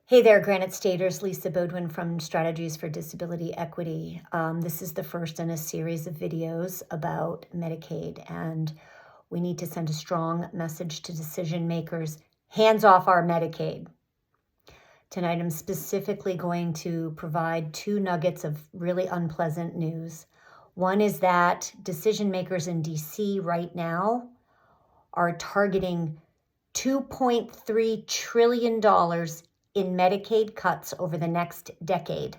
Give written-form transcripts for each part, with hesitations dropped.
Hey there, Granite Staters. Lisa Beaudoin from Strategies for Disability Equity. This is the first in a series of videos about Medicaid, and we need to send a strong message to decision makers, hands off our Medicaid. Tonight, I'm specifically going to provide two nuggets of really unpleasant news. One is that decision makers in DC right now are targeting $2.3 trillion in Medicaid cuts over the next decade.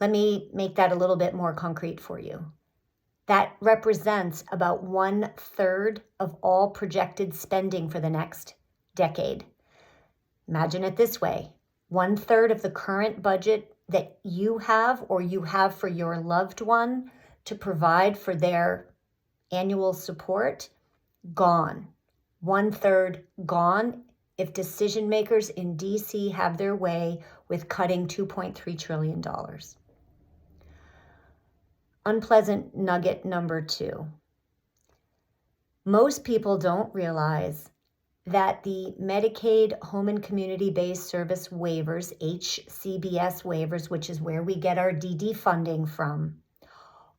Let me make that a little bit more concrete for you. That represents about 1/3 of all projected spending for the next decade. Imagine it this way: 1/3 of the current budget that you have or you have for your loved one to provide for their annual support, gone. 1/3 gone if decision makers in DC have their way with cutting $2.3 trillion. Unpleasant nugget number 2. Most people don't realize that the Medicaid Home and Community-Based Service waivers, HCBS waivers, which is where we get our DD funding from,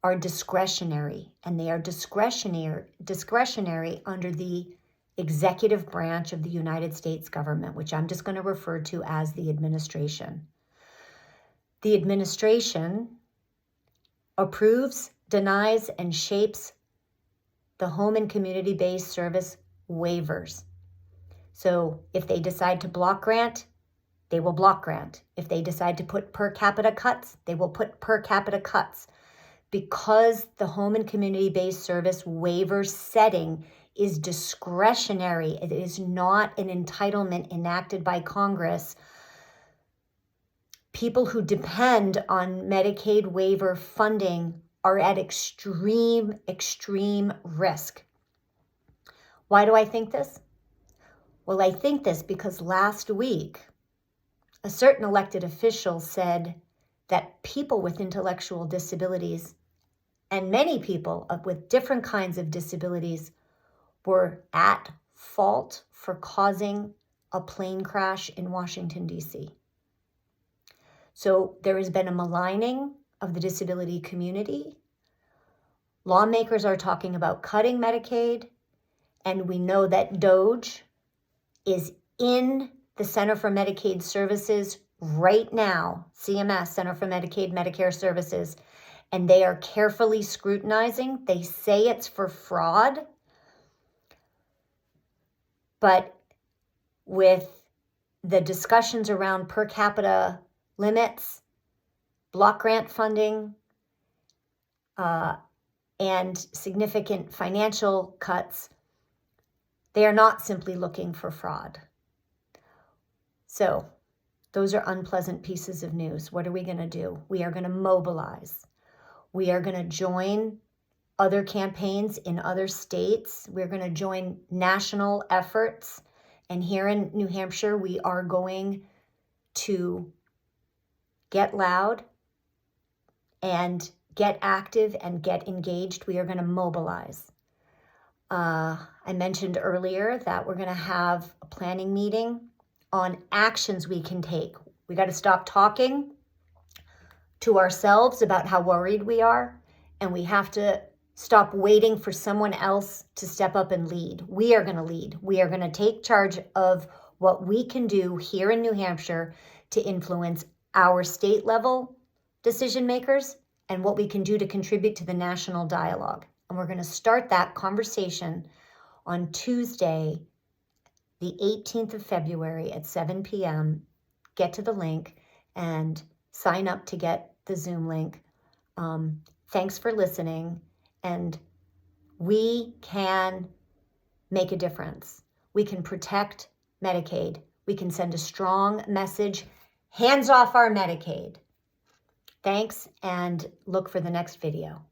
are discretionary, and they are discretionary under the executive branch of the United States government, which I'm just going to refer to as the administration. The administration approves, denies, and shapes the home and community-based service waivers. So if they decide to block grant, they will block grant. If they decide to put per capita cuts, they will put per capita cuts. Because the home and community-based service waiver setting is discretionary, it is not an entitlement enacted by Congress, people who depend on Medicaid waiver funding are at extreme risk. Why do I think this? Well, I think this because last week, a certain elected official said that people with intellectual disabilities and many people with different kinds of disabilities were at fault for causing a plane crash in Washington, D.C. So there has been a maligning of the disability community. Lawmakers are talking about cutting Medicaid, and we know that DOGE is in the Center for Medicaid Services right now, CMS, Center for Medicaid Medicare Services, and they are carefully scrutinizing. They say it's for fraud, but with the discussions around per capita limits, block grant funding, and significant financial cuts, they are not simply looking for fraud. So those are unpleasant pieces of news. What are we going to do? We are going to mobilize. We are going to join other campaigns in other states. We're going to join national efforts. And here in New Hampshire, we are going to get loud and get active and get engaged. We are going to mobilize. I mentioned earlier that we're going to have a planning meeting on actions we can take. We got to stop talking to ourselves about how worried we are, and we have to stop waiting for someone else to step up and lead. We are going to lead. We are going to take charge of what we can do here in New Hampshire to influence our state level decision makers and what we can do to contribute to the national dialogue. And we're going to start that conversation on Tuesday, the 18th of February at 7 p.m. Get to the link and sign up to get the Zoom link. Thanks for listening. And we can make a difference. We can protect Medicaid. We can send a strong message, hands off our Medicaid. Thanks, and look for the next video.